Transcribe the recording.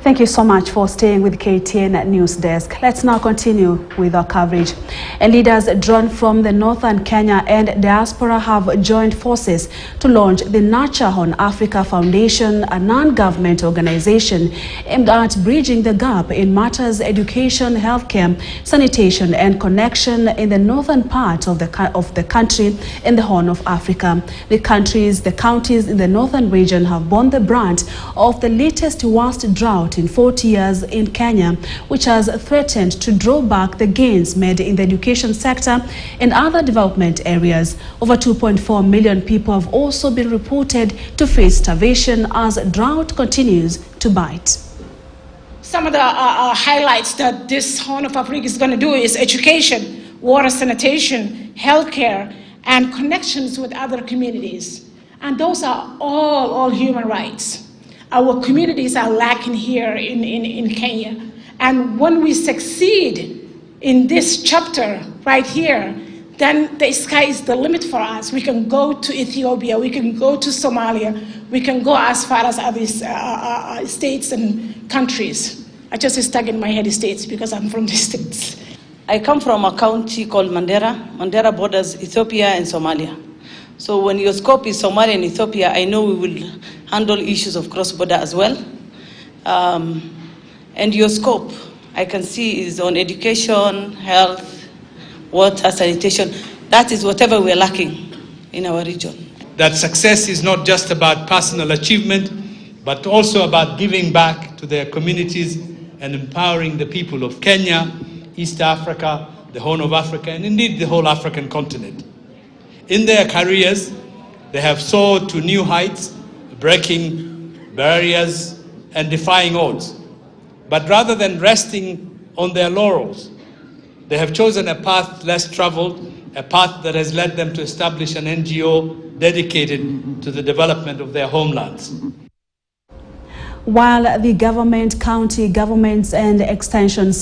Thank you so much for staying with KTN News Desk. Let's now continue with our coverage. And leaders drawn from the northern Kenya and diaspora have joined forces to launch the Nurture Horn Africa Foundation, a non-government organization aimed at bridging the gap in matters education, healthcare, sanitation and connection in the northern part of the country in the Horn of Africa. The counties in the northern region have borne the brunt of the latest worst drought in 40 years in Kenya, which has threatened to draw back the gains made in the education sector and other development areas. Over 2.4 million people have also been reported to face starvation as drought continues to bite. Some of the highlights that this Horn of Africa is going to do is education, water, sanitation, healthcare, and connections with other communities. And those are all human rights. Our communities are lacking here in Kenya. And when we succeed in this chapter right here, then the sky is the limit for us. We can go to Ethiopia, we can go to Somalia, we can go as far as other states and countries. I just stuck in my head states because I'm from the states. I come from a county called Mandera. Mandera borders Ethiopia and Somalia. So when your scope is Somalia and Ethiopia, I know we will handle issues of cross-border as well. And your scope, I can see, is on education, health, water, sanitation. That is whatever we're lacking in our region. That success is not just about personal achievement, but also about giving back to their communities and empowering the people of Kenya, East Africa, the Horn of Africa, and indeed the whole African continent. In their careers, they have soared to new heights, breaking barriers and defying odds. But rather than resting on their laurels, they have chosen a path less traveled, a path that has led them to establish an NGO dedicated to the development of their homelands. While the government, county governments and extension